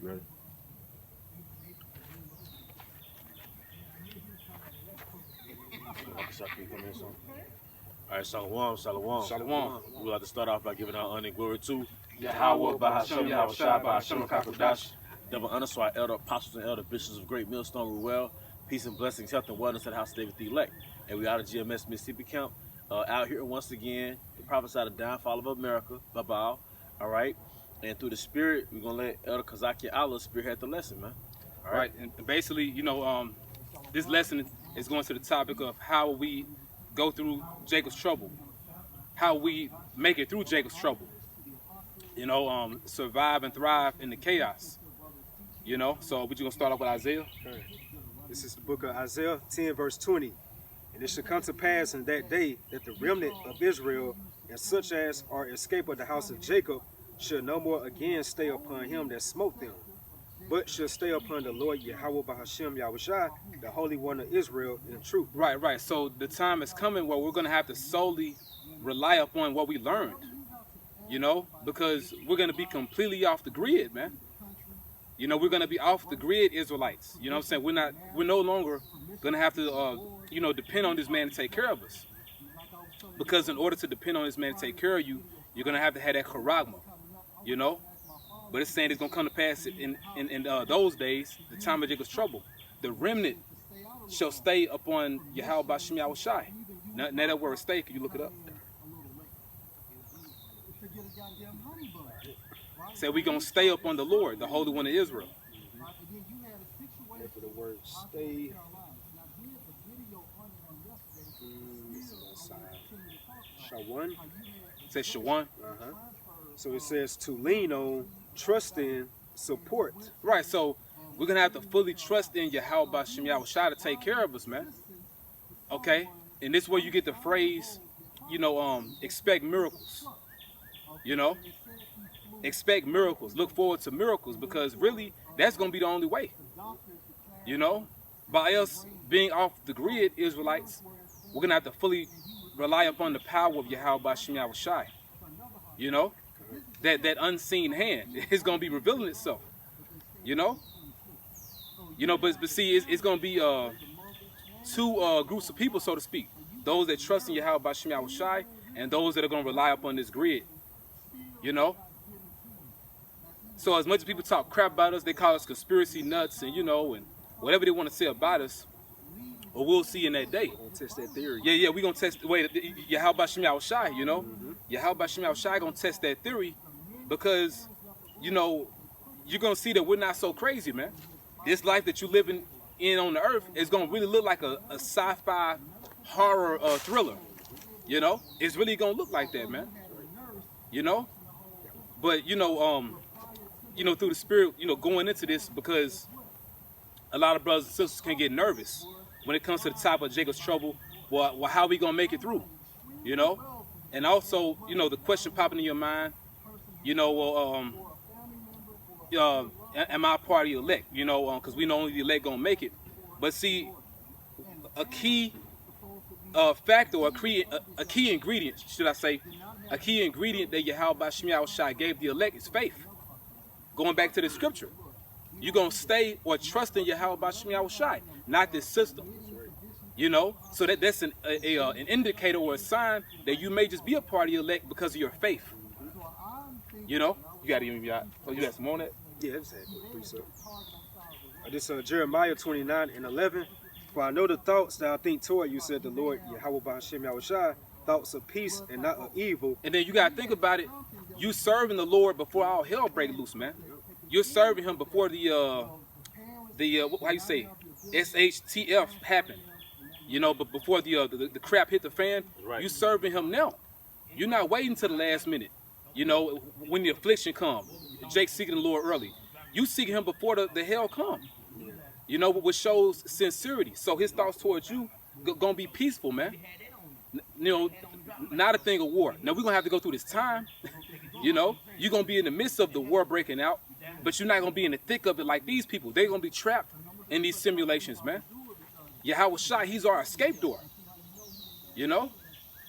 Right. Okay, so I can come in some. All right, Shalom, Shalom. Shalom. We'd like to start off by giving our honor and glory to Yahweh, Bahashem, Yahushua, Bahashem, Kakodash. double honor to our elder apostles and elder bishops of Great Millstone Ruel. Peace and blessings, health and wellness at the house of David the elect. And we out of GMS Mississippi Camp, out here once again to prophesy the downfall of America, Babal. All right. And through the spirit, we're going to let Elder Kazaki Allah spearhead the lesson, man. All right. And basically, this lesson is going to the topic of how we go through Jacob's trouble, how we make it through Jacob's trouble, survive and thrive in the chaos, So we're just going to start off with Isaiah. Okay. This is the book of Isaiah 10 verse 20. And it shall come to pass in that day that the remnant of Israel and such as are escaped of the house of Jacob shall no more again stay upon him that smote them, but shall stay upon the Lord Yahweh Bahashem Yahushua, the Holy One of Israel, in truth. Right. So the time is coming where we're going to have to solely rely upon what we learned, because we're going to be completely off the grid, man. We're going to be off the grid Israelites. You know what I'm saying? We're no longer going to have to, depend on this man to take care of us. Because in order to depend on this man to take care of you, you're going to have that charagma, But it's saying it's going to come to pass in those days, the time of Jacob's trouble. The remnant shall stay upon Yahweh Bashem Yahushai. Now that word stay, can you look it up? Say we're going to stay upon the Lord, the Holy One of Israel. And for the word stay, Shawan. It says Shawan. So it says to lean on, trust in, support. Right, so we're going to have to fully trust in Yahweh Bashem Yahushai to take care of us, man. Okay? And this is where you get the phrase, expect miracles. Expect miracles. Look forward to miracles, because really, that's going to be the only way. By us being off the grid, Israelites, we're going to have to fully rely upon the power of Yahweh Bashem Yahushai. That unseen hand is going to be revealing itself. But see, it's going to be two groups of people, so to speak. Those that trust in Yahweh Bashem Yahushai, and those that are going to rely upon this grid. So as much as people talk crap about us, they call us conspiracy nuts and, and whatever they want to say about us, or we'll see in that day. We'll test that theory. Yeah, we're going to test, Yahweh Bashem Yahushai, Yahweh Bashem Yahushai going to test that theory, because, you're going to see that we're not so crazy, man. This life that you're living in on the earth is going to really look like a sci-fi horror thriller. It's really going to look like that, man. But, through the spirit, going into this, because a lot of brothers and sisters can get nervous when it comes to the top of Jacob's trouble. Well, how are we going to make it through? And also, the question popping in your mind, am I part of the elect? Because we know only the elect going to make it. But see, a key factor, or a key ingredient, should I say, a key ingredient that Yahweh Bashem Yahushai gave the elect is faith. Going back to the scripture, you're going to stay or trust in Yahweh Bashem Yahushai, not this system. So that's an indicator or a sign that you may just be a part of the elect because of your faith. You got to even got. Oh, you got some on that? Yeah, exactly. This Jeremiah 29:11. For I know the thoughts that I think toward you, said the Lord Yahweh Bahashem Yahushai, thoughts of peace and not of evil. And then you got to think about it. You serving the Lord before all hell break loose, man. You're serving him before the how you say, SHTF happened. But before the crap hit the fan, Right. You serving him now. You're not waiting till the last minute. When the affliction comes. Jake seeking the Lord early. You seeking him before the hell come. Which shows sincerity. So his thoughts towards you gonna be peaceful, man. Not a thing of war. Now we're gonna have to go through this time. You're gonna be in the midst of the war breaking out, but you're not gonna be in the thick of it like these people. They're gonna be trapped in these simulations, man. Yahweh Shai, he's our escape door.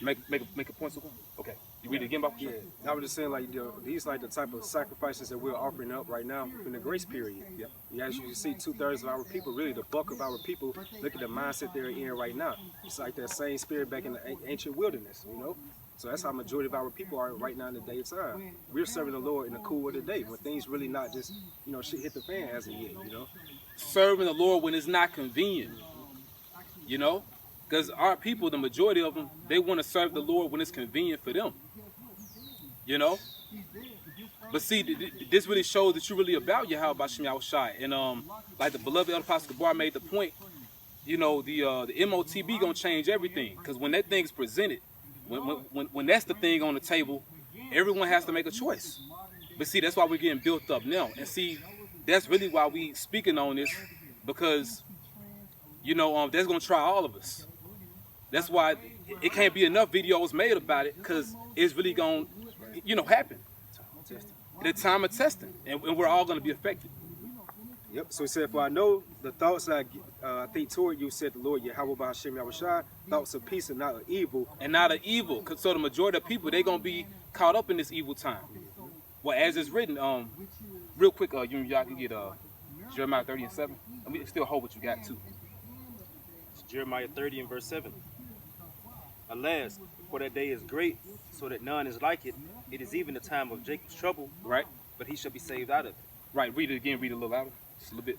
Make a point. Okay. You read it again, Bible? Yeah, I was just saying, like, these like the type of sacrifices that we're offering up right now in the grace period. Yep. Yeah, as you can see, 2/3 of our people, really the bulk of our people, look at the mindset they're in right now. It's like that same spirit back in the ancient wilderness, you know? So that's how majority of our people are right now in the daytime. We're serving the Lord in the cool of the day when things really not just, shit hit the fan as of yet, Serving the Lord when it's not convenient. You know? Because our people, the majority of them, they want to serve the Lord when it's convenient for them. You know? But see, this really shows that you're really about Yahweh Bashim Yahushai. And like the beloved Elder Apostle Gabar made the point, the MOTB gonna change everything. Because when that thing's presented, when that's the thing on the table, everyone has to make a choice. But see, that's why we're getting built up now. And see, that's really why we speaking on this, because that's gonna try all of us. That's why it can't be enough videos made about it, because it's really gonna happen. The time of testing, and we're all gonna be affected. Yep. So he said, "For I know the thoughts I think toward you," said the Lord Yahweh B'Hashem Yahushai, "thoughts of peace and not of evil." And not of evil. So the majority of people, they're gonna be caught up in this evil time. Well, as it's written, real quick, y'all can get Jeremiah 30 and 7. And we still hold what you got too. It's Jeremiah 30 and verse 7. Alas, for that day is great, so that none is like it. It is even the time of Jacob's trouble, Right? but he shall be saved out of it. Right. Read it again. Read it a little louder. Just a little bit.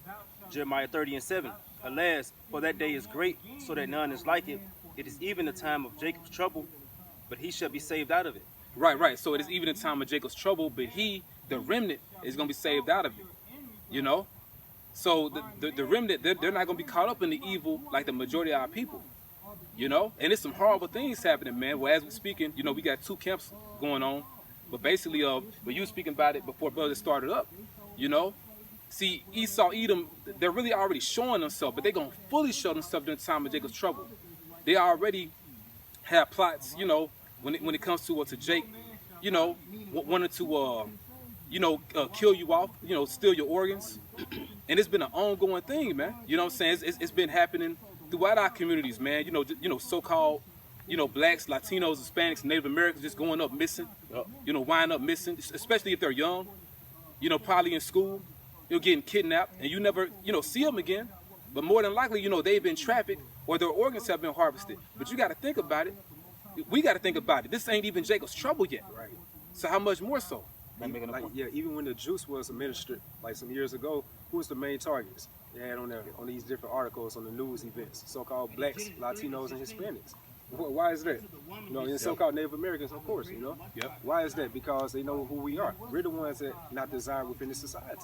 Jeremiah 30 and 7. Alas, for that day is great, so that none is like it. It is even the time of Jacob's trouble, but he shall be saved out of it. Right. So it is even the time of Jacob's trouble, but he, the remnant, is gonna be saved out of it. So the remnant, they're not gonna be caught up in the evil like the majority of our people. And it's some horrible things happening, man. Well, as we're speaking, we got two camps going on. But basically, but you were speaking about it before brother started up, See, Esau, Edom, they're really already showing themselves, but they're going to fully show themselves during the time of Jacob's trouble. They already have plots, when it comes to Jake, wanting to, kill you off, steal your organs. And it's been an ongoing thing, man. You know what I'm saying? It's been happening throughout our communities, man. So-called, blacks, Latinos, Hispanics, Native Americans just going up missing, wind up missing, especially if they're young, probably in school, getting kidnapped, and you never, see them again. But more than likely, they've been trafficked or their organs have been harvested. But you got to think about it. We got to think about it. This ain't even Jacob's trouble yet. Right. So how much more so? Even when the juice was administered, like some years ago, who was the main targets? They had on these different articles on the news events, so-called blacks, Latinos, and Hispanics. Why is that? And so-called Native Americans, of course, Yep. Why is that? Because they know who we are. We're the ones that not desired within the society,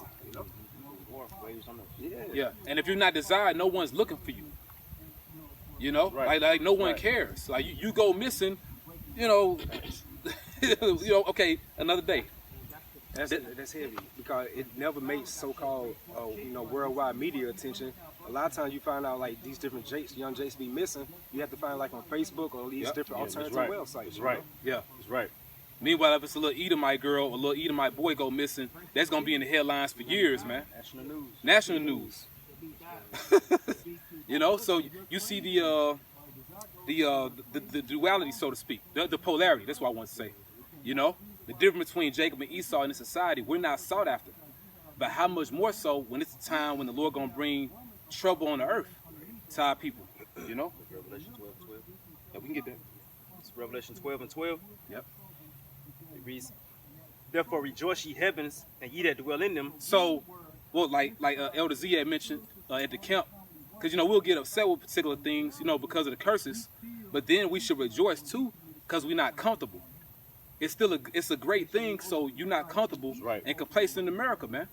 Yeah. And if you're not desired, no one's looking for you. Right. Like no one cares. Like you go missing, okay, another day. That's heavy because it never makes so-called worldwide media attention. A lot of times you find out like these different young Jakes be missing. You have to find like on Facebook or these different alternative websites. That's right. Yeah. That's right. Meanwhile, if it's a little Edomite girl or a little Edomite boy go missing, that's gonna be in the headlines for years, man. National news. So you see the duality, so to speak, the polarity. That's what I want to say. The difference between Jacob and Esau in this society. We're not sought after, but how much more so when it's a time when the Lord gonna bring trouble on the earth to our people. Revelation 12:12. Yeah, we can get that. It's Revelation 12 and 12. Yep. It reads, "Therefore rejoice, ye heavens, and ye that dwell in them." So, well, like Elder Z had mentioned at the camp, because we'll get upset with particular things, because of the curses, but then we should rejoice too, because we're not comfortable. It's still a great thing, so you're not comfortable and complacent in America, man.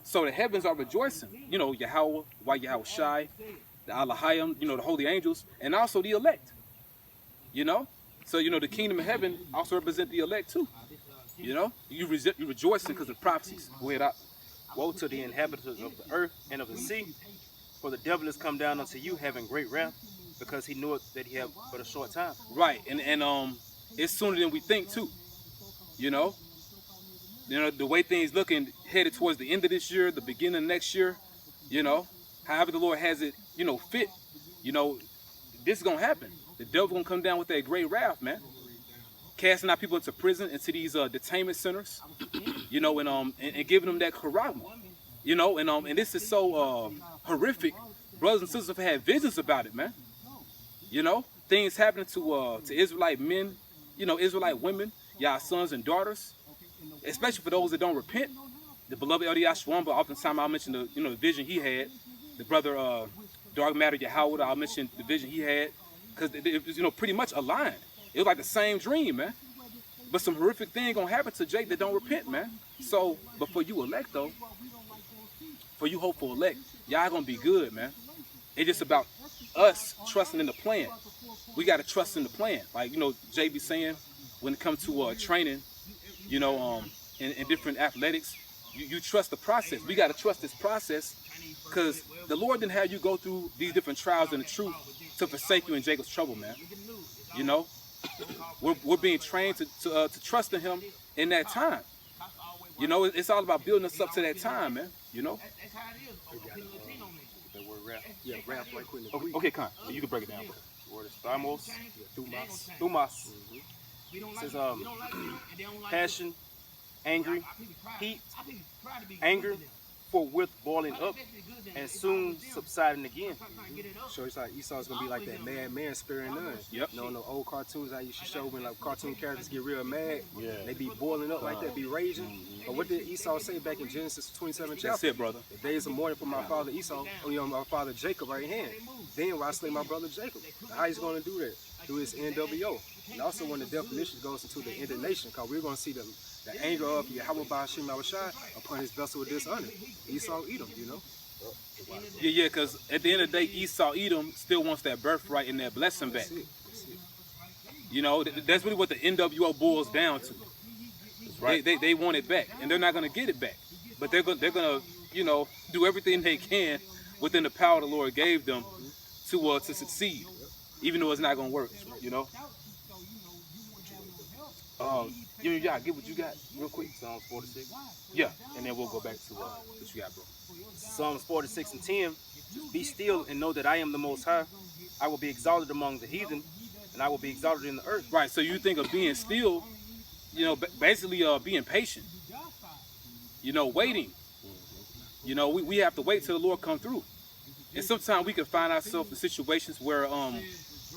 So the heavens are rejoicing. Yahweh, Yahweh Shai, the Alahayim, the holy angels, and also the elect. So the kingdom of heaven also represent the elect too. You rejoicing because of the prophecies. Go ahead out. Woe to the inhabitants of the earth and of the sea, for the devil is come down unto you having great wrath, because he knoweth that he have but a short time. Right, and it's sooner than we think too. The way things looking headed towards the end of this year, the beginning of next year, however the Lord has it, fit, this is gonna happen. The devil gonna come down with that great wrath, man. casting out people into prison, into these detainment centers, you know, and giving them that karama, you know, and this is so horrific. Brothers and sisters have had visions about it, man. You know, things happening to Israelite men, you know, Israelite women, y'all sons and daughters, especially for those that don't repent. The beloved Elder Yashwamba, oftentimes I'll mention the, you know, the vision he had. The brother Dark Matter Yahweh, I'll mention the vision he had, because it was, you know, pretty much aligned. It was like the same dream, man. But some horrific thing gonna happen to Jake that don't repent, man. So, but for you elect though, for you hopeful elect, y'all gonna be good, man. It's just about us trusting in the plan. We gotta trust in the plan. Like, you know, Jay be saying, when it comes to training, you know, in different athletics, you trust the process. We gotta trust this process, because the Lord didn't have you go through these different trials and the truth to forsake you in Jacob's trouble, man. You know, we're being trained to trust in Him in that time. You know, it's all about building us up to that time, man. You know. That word rap. Yeah, rap right quick. Okay, Con. You can break it down. The word is thumos. Thumas. It says passion, angry, heat, anger, forthwith boiling up, and soon subsiding again. So it's like Esau's gonna be like that mad man sparing none. Yep. You know, in the old cartoons I used to show when like cartoon characters get real mad, Yeah. they be boiling up like that, be raging. But what did Esau say back in Genesis 27 chapter? That's it, brother. The days of mourning for my father Esau, you know, my father Jacob right hand. Then will I slay my brother Jacob? How he's gonna do that? Through his NWO. And also when the definition goes into the indignation, because we're gonna see the anger of Yahweh Ba'ashim Yahushai upon his vessel of dishonor. Esau Edom, you know. Yeah, because at the end of the day, Esau Edom still wants that birthright and that blessing back. That's it. That's it. You know, that's really what the NWO boils down to. Right. They want it back, and they're not going to get it back. But they're gonna, you know, do everything they can within the power the Lord gave them to succeed, even though it's not going to work. You know. Yeah, get what you got real quick. Psalms 46. Yeah, and then we'll go back to what you got, bro. Psalms 46 and 10. Be still and know that I am the Most High. I will be exalted among the heathen, and I will be exalted in the earth. Right. So you think of being still, you know, basically being patient. You know, waiting. You know, we have to wait till the Lord come through. And sometimes we can find ourselves in situations where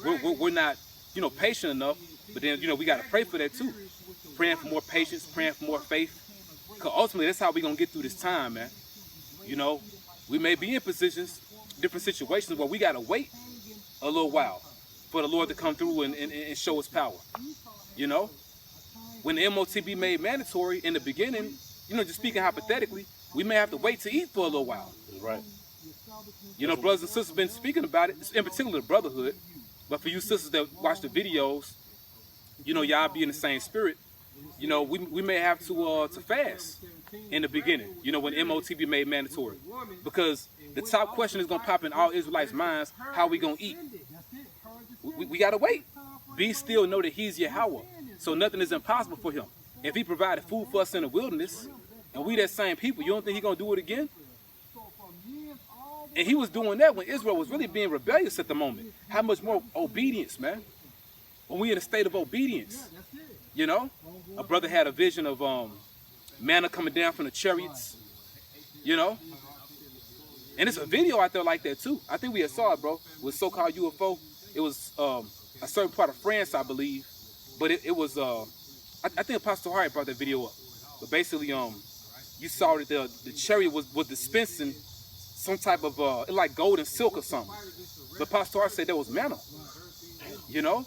we're not, you know, patient enough. But then, you know, we got to pray for that too. Praying for more patience, praying for more faith. Because ultimately, that's how we're going to get through this time, man. You know, we may be in positions, different situations where we got to wait a little while for the Lord to come through and show His power. You know, when the MOTB made mandatory in the beginning, you know, just speaking hypothetically, we may have to wait to eat for a little while. Right. You know, brothers and sisters been speaking about it, in particular the brotherhood. But for you sisters that watch the videos, you know, y'all be in the same spirit. You know, we may have to fast in the beginning, you know, when MOTB made mandatory. Because the top question is going to pop in all Israelites' minds, how we going to eat? We got to wait. Be still, know that He's Yahweh. So nothing is impossible for Him. If He provided food for us in the wilderness, and we that same people, you don't think He's going to do it again? And He was doing that when Israel was really being rebellious at the moment. How much more obedience, man? When we in a state of obedience, you know? A brother had a vision of manna coming down from the chariots, you know? And it's a video out there like that too. I think we had saw it, bro, with so-called UFO. It was a certain part of France, I believe. But it was, I think Apostle Harry brought that video up. But basically, you saw that the chariot was dispensing some type of, like gold and silk or something. But Pastor Harry said there was manna, you know?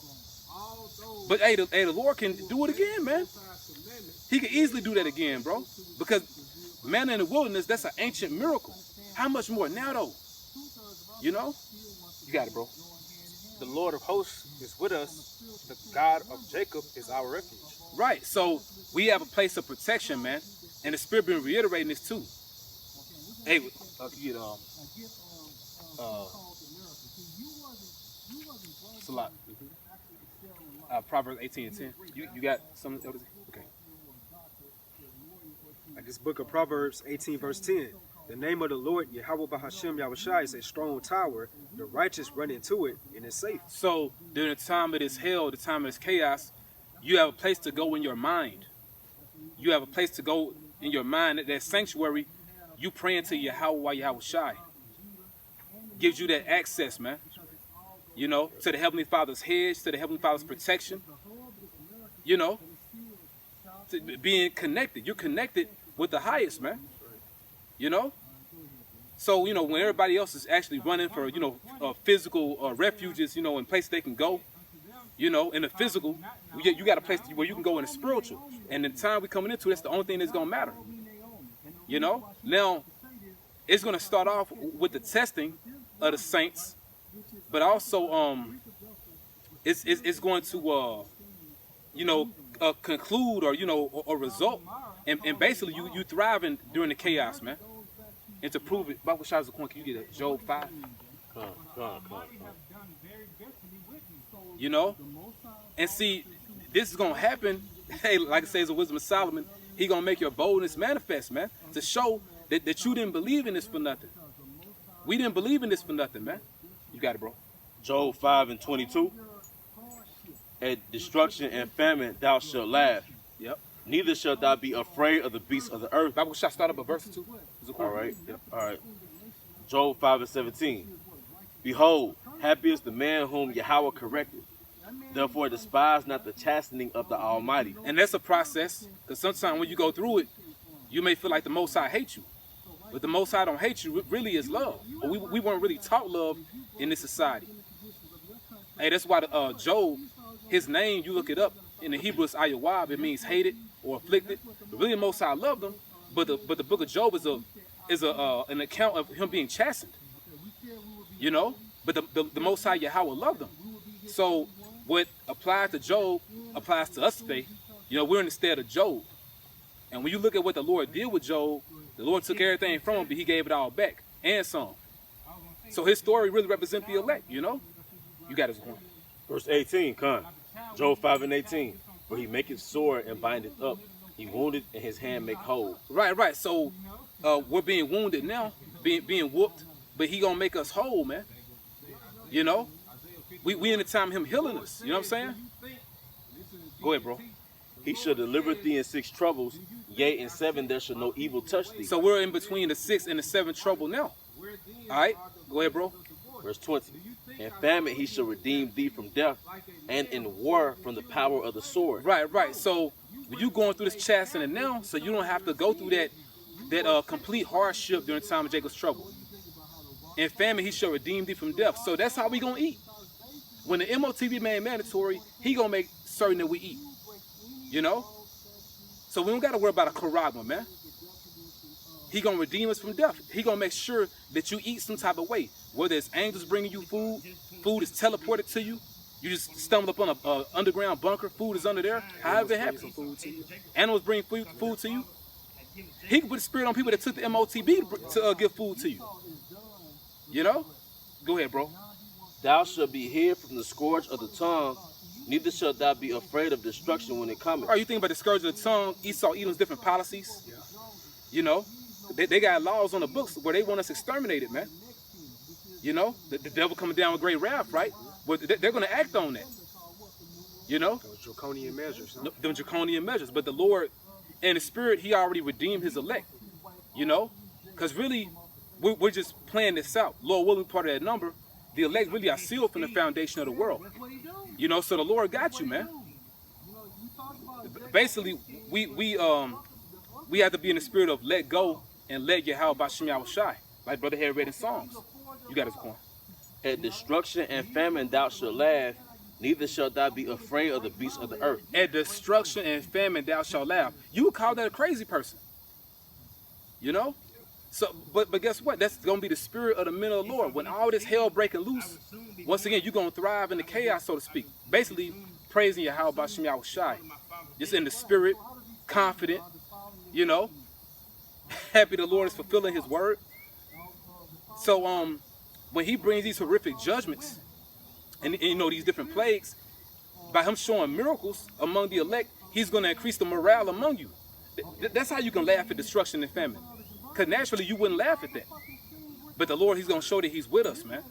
But hey, the Lord can do it again, man. He can easily do that again, bro. Because manna in the wilderness, that's an ancient miracle. How much more now, though? You know? You got it, bro. The Lord of hosts is with us. The God of Jacob is our refuge. Right. So we have a place of protection, man. And the Spirit been reiterating this too. Hey, you get it's a lot. Proverbs 18 and 10. You got something else? Okay. Like this book of Proverbs 18 verse 10. The name of the Lord, Yahweh Ba'ashim Yahushai, is a strong tower. The righteous run into it and is safe. So during the time of this hell, the time of this chaos, You have a place to go in your mind. You have a place to go in your mind. That sanctuary, you praying to Yahweh Shai. Gives you that access, man. You know, to the Heavenly Father's hedge, to the Heavenly Father's protection. You know, to being connected. You're connected with the highest, man. You know? So, you know, when everybody else is actually running for, you know, physical refuges, you know, in places they can go, you know, in the physical, you got a place where you can go in the spiritual. And the time we're coming into, that's the only thing that's going to matter. You know? Now, it's going to start off with the testing of the saints, but also it's going to, you know, conclude or, you know, or result. And basically, you thriving during the chaos, man. And to prove it, Bible shots of coin, can you get a Job 5? Come on. You know? And see, this is going to happen. Hey, like it says in Wisdom of Solomon, he going to make your boldness manifest, man. To show that you didn't believe in this for nothing. We didn't believe in this for nothing, man. You got it, bro. Job 5:22. At destruction and famine thou shalt laugh. Yep. Neither shalt thou be afraid of the beasts of the earth. Bible shot start up at verse 2. All right. Yep. All right. Job 5:17. Behold, happy is the man whom Yahweh corrected. Therefore despise not the chastening of the Almighty. And that's a process, because sometimes when you go through it, you may feel like the Most High hates you. But the Most High don't hate you, it really is love. But we weren't really taught love in this society. Hey, that's why Job, his name, you look it up, in the Hebrew it's Ayawab, it means hated or afflicted. But really the Most High loved him, but the book of Job is an account of him being chastened. You know? But the Most High Yahweh loved him. So what applies to Job applies to us today. You know, we're in the stead of Job. And when you look at what the Lord did with Job, the Lord took everything from him, but he gave it all back and some. So his story really represents the elect, you know? You got his point. Verse 18, come. Job 5:18. For he maketh sore and bindeth up. He wounded and his hand make whole. Right. So we're being wounded now, being whooped, but he gonna make us whole, man. You know? We in the time of him healing us. You know what I'm saying? Go ahead, bro. He shall deliver thee in 6 troubles, yea, in 7 there shall no evil touch thee. So we're in between the 6 and the 7 trouble now. All right? Go ahead, bro. Verse 20. In famine he shall redeem thee from death, and in war from the power of the sword. Right. So when you going through this chastening now, so you don't have to go through that complete hardship during the time of Jacob's trouble. In famine he shall redeem thee from death. So that's how we gonna eat. When the MOTB made mandatory, he gonna make certain that we eat. You know? So we don't gotta worry about a charagma, man. He gonna redeem us from death. He gonna make sure that you eat some type of way. Whether it's angels bringing you food, food is teleported to you. You just stumble upon a underground bunker, food is under there. However it happens. Animals bring food to you. He can put the spirit on people that took the MOTB to give food to you. You know? Go ahead, bro. Thou shalt be hid from the scourge of the tongue, neither shalt thou be afraid of destruction when it cometh. Are you thinking about the scourge of the tongue, Esau, Edom's different policies? You know? They got laws on the books where they want us exterminated, man. You know? The devil coming down with great wrath, right? Well, they're going to act on that. You know? Those draconian measures. Huh? Them draconian measures. But the Lord, in the spirit, he already redeemed his elect. You know? Because really, we're just playing this out. Lord willing, part of that number, the elect really are sealed from the foundation of the world. You know, so the Lord got you, man. Basically, we have to be in the spirit of let go and let Yahweh Bashem Yahweh Shai. Like Brother had read in Psalms. You got his point. At destruction and famine thou shalt laugh, neither shalt thou be afraid of the beasts of the earth. At destruction and famine thou shalt laugh. You would call that a crazy person. You know? So, but guess what? That's going to be the spirit of the men of the Lord. When all this hell breaking loose, once again, you're going to thrive in the chaos, so to speak. Basically, praising Yahweh Bashem Yahweh Shai. Just in the spirit, confident, you know, happy the Lord is fulfilling his word. So, when he brings these horrific judgments and you know, these different plagues, by him showing miracles among the elect, he's going to increase the morale among you. That's how you can laugh at destruction and famine. Because naturally, you wouldn't laugh at that. But the Lord, he's going to show that he's with us, man.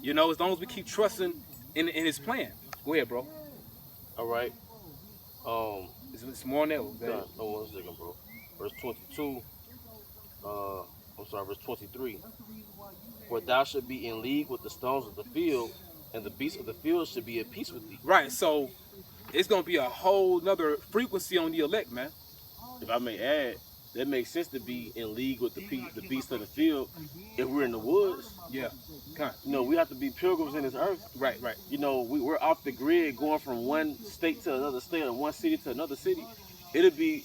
You know, as long as we keep trusting in his plan. Go ahead, bro. All right. It's more than that. Okay? no, 1 second, bro. Verse 22. Verse 23. For thou should be in league with the stones of the field, and the beasts of the field should be at peace with thee. Right. So it's gonna be a whole nother frequency on the elect, man. If I may add, that makes sense to be in league with the beasts of the field if we're in the woods. Yeah. Kind. You know, we have to be pilgrims in this earth. Right. Right. You know, we're off the grid going from one state to another state or one city to another city. It'll be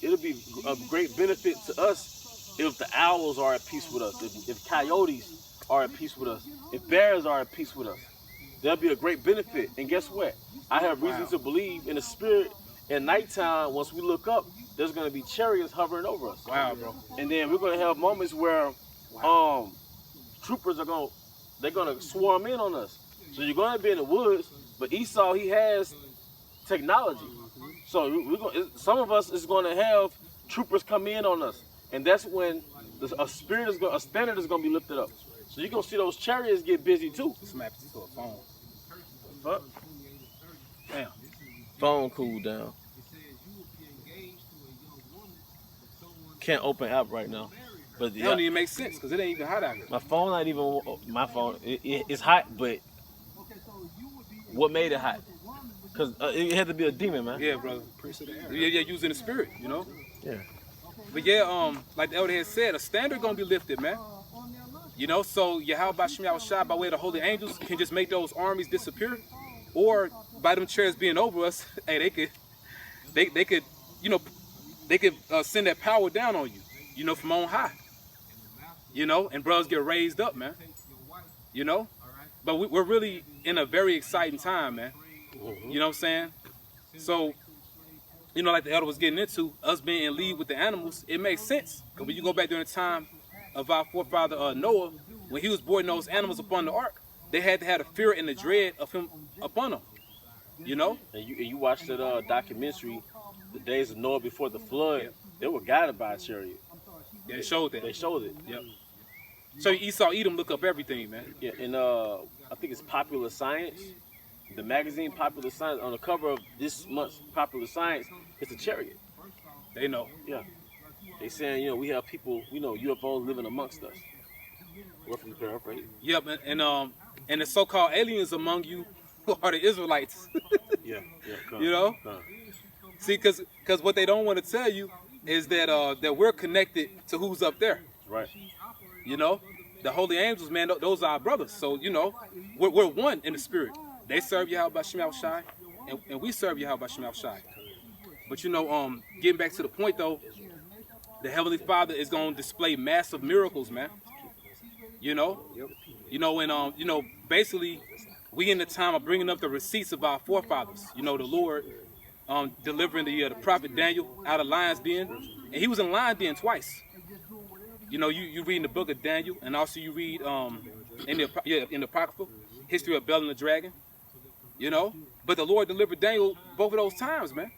a great benefit to us if the owls are at peace with us, if coyotes are at peace with us, if bears are at peace with us. There'll be a great benefit. And guess what? I have reason to believe in the spirit at nighttime, once we look up, there's going to be chariots hovering over us. Wow, bro. And then we're going to have moments where troopers they're going to swarm in on us. So you're going to be in the woods, but Esau, he has technology. So some of us is going to have troopers come in on us. And that's when a standard is going to be lifted up. So you're going to see those chariots get busy too. Smack to a phone. Fuck. Damn. Phone cooled down. Can't open app right now. But That don't even make sense because it ain't even hot out here. my phone not even my phone. It's hot, but what made it hot? Because it had to be a demon, man. Yeah, brother. Yeah, using the spirit, you know. Yeah. But yeah, like the elder had said, a standard gonna be lifted, man. You know, so Yahweh Shem Yahushua by way of the holy angels can just make those armies disappear, or by them chairs being over us, hey, they could, you know, they could send that power down on you, you know, from on high. You know, and brothers get raised up, man. You know, but we're really in a very exciting time, man. You know what I'm saying? So, you know, like the elder was getting into, us being in league with the animals, it makes sense. Because when you go back during the time of our forefather Noah, when he was boarding those animals upon the ark, they had to have the fear and the dread of him upon them. You know? And you watched that documentary, The Days of Noah Before the Flood. They were guided by a chariot. Yeah, they showed that. They showed it. Yep. So Esau, Edom, look up everything, man. Yeah, and I think it's Popular Science. The magazine Popular Science, on the cover of this month's Popular Science, it's a chariot. They know. Yeah. They saying, you know, we have people, you know, UFOs living amongst us. Roughly paraphrased. Yep, and the so-called aliens among you are the Israelites. Yeah. You know? See, because what they don't want to tell you is that that we're connected to who's up there. Right. You know? The holy angels, man, those are our brothers. So, you know, we're one in the spirit. They serve Yahweh Shem Yahushai, and we serve Yahweh Shem Yahushai. But, you know, getting back to the point, though, the Heavenly Father is going to display massive miracles, man. You know? Yep. You know, and, you know, basically, we in the time of bringing up the receipts of our forefathers. You know, the Lord delivering the prophet Daniel out of lion's den. And he was in lion den twice. You know, you read in the book of Daniel, and also you read in the Apocrypha, history of Bel and the dragon. You know? But the Lord delivered Daniel both of those times, man.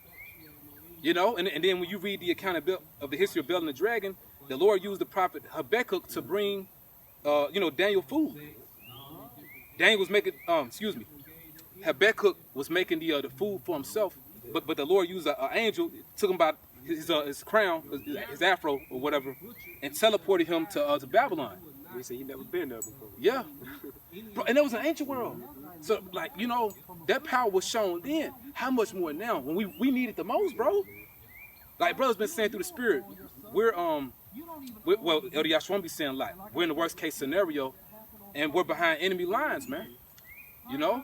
You know, and then when you read the account of the history of Bel and the dragon, the Lord used the prophet Habakkuk to bring, you know, Daniel food. Daniel was making, Habakkuk was making the food for himself, but the Lord used an angel, took him by his crown, his afro or whatever, and teleported him to Babylon. He said he never been there before. Yeah, bro, and that was an ancient world. So, like, you know, that power was shown then. How much more now when we need it the most, bro? Like brother's been saying through the spirit, well, Elder Yashwan be saying a lot. We're in the worst case scenario, and we're behind enemy lines, man. You know,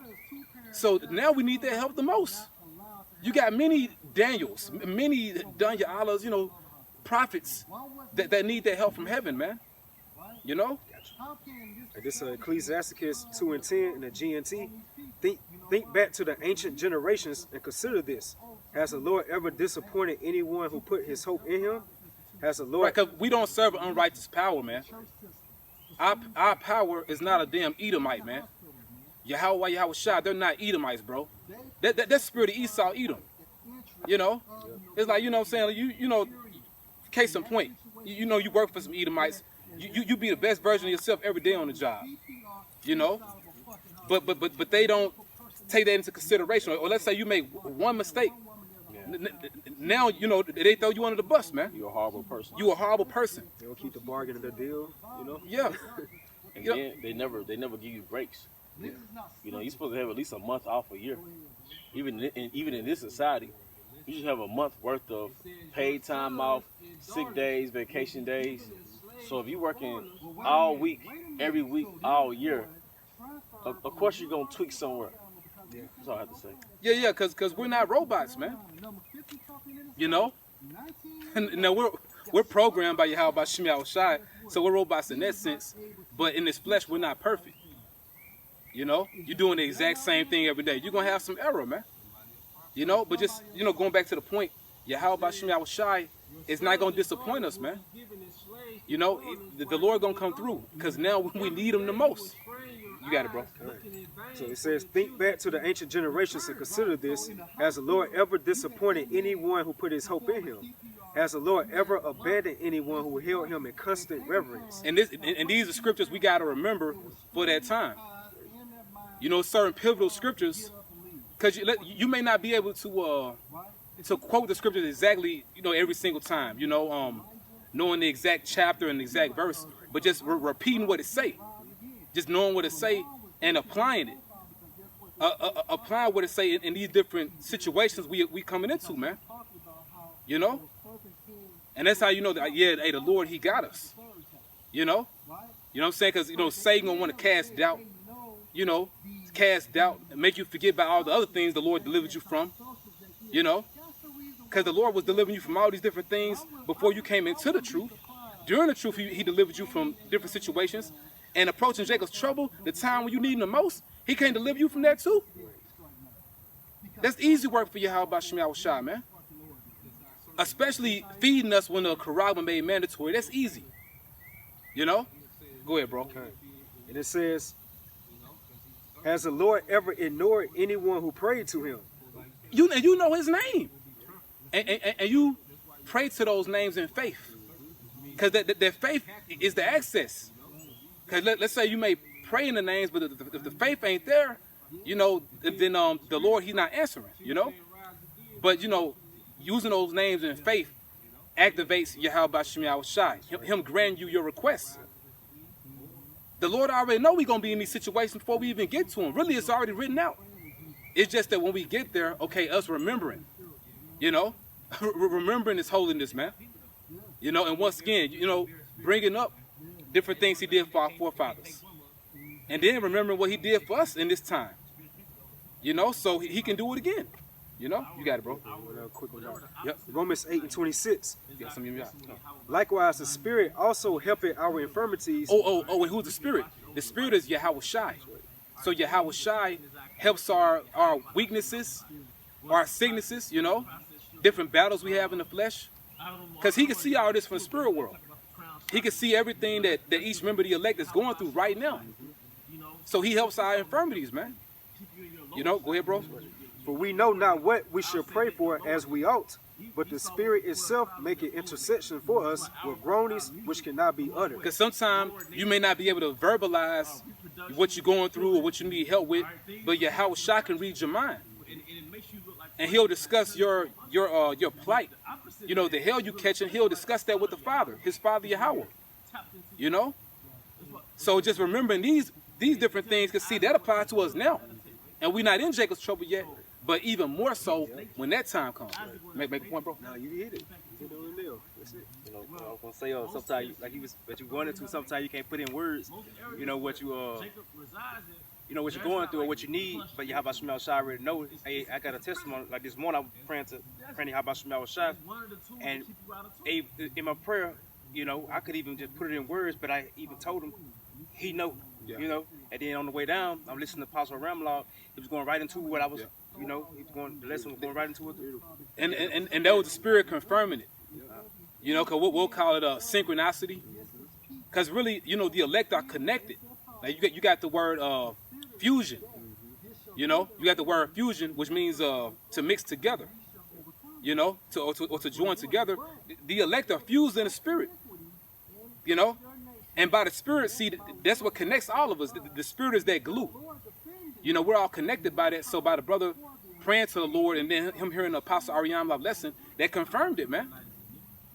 so now we need that help the most. You got many Daniels, many Danya Allahs, you know, prophets that need that help from heaven, man. You know. This Ecclesiasticus 2:10 in the GNT. Think back to the ancient generations and consider this. Has the Lord ever disappointed anyone who put his hope in him? Has the Lord... Right, because we don't serve an unrighteous power, man. Our power is not a damn Edomite, man. Yahweh Shai, they're not Edomites, bro. That's spirit of Esau, Edom. You know? It's like, you know what I'm saying? You know, case in point, you know you work for some Edomites. You be the best version of yourself every day on the job. You know? But they don't take that into consideration. Or let's say you make one mistake. now, you know, they throw you under the bus, man. You're a horrible person. You a horrible person. They don't keep the bargain of the deal, you know? Yeah. And Yep. then they never give you breaks. You know, you're supposed to have at least a month off a year. Even in this society, you should have a month worth of paid time off, sick days, vacation days. So if you're working all week, every week, all year, of course you're gonna tweak somewhere. That's all I have to say. Yeah, cause we're not robots, man. You know? And now we're programmed by Yahweh Shem Yahushai, so we're robots in that sense. But in this flesh, we're not perfect. You know? You're doing the exact same thing every day. You're gonna have some error, man. You know, but just, you know, going back to the point, Yahweh Shem Yahushai is not gonna disappoint us, man. You know, the Lord gonna come through, because now we need him the most. You got it, bro. So it says, think back to the ancient generations and consider this. Has the Lord ever disappointed anyone who put his hope in him? Has the Lord ever abandoned anyone who held him in constant reverence? And these are scriptures we got to remember for that time. You know, certain pivotal scriptures, because you may not be able to quote the scriptures exactly, you know, every single time. You know, knowing the exact chapter and the exact verse, but just repeating what it say. Just knowing what it say and applying it. Applying what it say in these different situations we coming into, man. You know? And that's how you know that, yeah, hey, the Lord, he got us. You know? You know what I'm saying? Because, you know, Satan gonna want to cast doubt. You know? Cast doubt and make you forget about all the other things the Lord delivered you from. You know? Because the Lord was delivering you from all these different things before you came into the truth. During the truth, he delivered you from different situations. And approaching Jacob's trouble, the time when you need him the most, he can't deliver you from that too. That's easy work for Yahweh Shem Yahushai, man. Especially feeding us when the Quran was made mandatory. That's easy. You know? Go ahead, bro. And it says, has the Lord ever ignored anyone who prayed to him? You know his name. And you pray to those names in faith. Because that faith is the access. Because let's say you may pray in the names, but if the faith ain't there, you know, then the Lord, he's not answering, you know. But, you know, using those names in faith activates Yahweh Shem Yahushai, him granting you your requests. The Lord already know we're going to be in these situations before we even get to him. Really, it's already written out. It's just that when we get there, okay, us remembering, you know, remembering his holiness, man. You know, and once again, you know, bringing up different things he did for our forefathers. And then remembering what he did for us in this time. You know, so he can do it again. You know? You got it, bro. Quick one. Yep. Romans 8:26. You got some of you got. Likewise, the Spirit also helpeth our infirmities. And who's the Spirit? The Spirit is Yahweh Shai. So Yahweh Shai helps our weaknesses, our sicknesses, you know, different battles we have in the flesh. Because he can see all this from the spirit world. He can see everything that each member of the elect is going through right now. So he helps our infirmities, man. You know, go ahead, bro. For we know not what we should pray for as we ought, but the Spirit itself maketh intercession for us with groanings which cannot be uttered. Because sometimes you may not be able to verbalize what you're going through or what you need help with, but Yahweh Shai can read your mind. And he'll discuss your plight. You know, the hell you catching, he'll discuss that with the Father, his Father Yahweh. You know? So just remembering these different things, because see, that applies to us now. And we're not in Jacob's trouble yet, but even more so when that time comes. Make a point, bro. No, you hit it. You hit it on the nail. That's it. You know, I was gonna say, sometimes like what you're going into, sometimes you can't put in words. You know what you know what you're going through or what you need, but Yahweh Shem Yahushai already know. Hey, I got a testimony like this morning. I was praying to Yahweh Shem Yahushai, and in my prayer, you know, I could even just put it in words, but I even told him, he know, you know. And then on the way down, I'm listening to Apostle Ramlaw. He was going right into what I was, you know, the lesson was going right into it. And that was the Spirit confirming it. You know, because we'll call it a synchronicity. Because really, you know, the elect are connected. Like you got the word fusion. You know, you got the word fusion, which means to mix together. You know, or to join together. The elect are fused in the Spirit. You know, and by the Spirit, see, that's what connects all of us. The Spirit is that glue. You know, we're all connected by that. So by the brother praying to the Lord, and then him hearing the Apostle Ariana Love lesson, that confirmed it, man.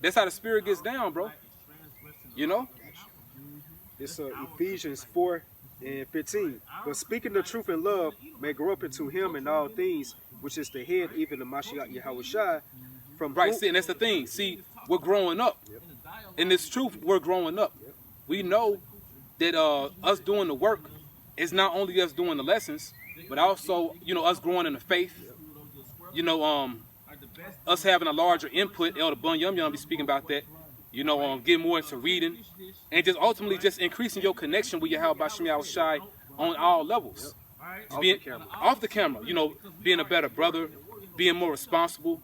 That's how the Spirit gets down, bro. You know? It's Ephesians 4:15. But speaking the truth in love may grow up into him in all things, which is the head, even the Mashiach Yahushua. From Right, whom- see, and that's the thing. See, we're growing up. In this truth, we're growing up. We know that us doing the work is not only us doing the lessons, but also, you know, us growing in the faith. You know, us having a larger input. Elder Bun Yum Yum be speaking about that. You know, getting more into reading, and just ultimately just increasing your connection with Yahweh Bashim Yahushai on all levels. Being off the camera, you know, being a better brother, being more responsible,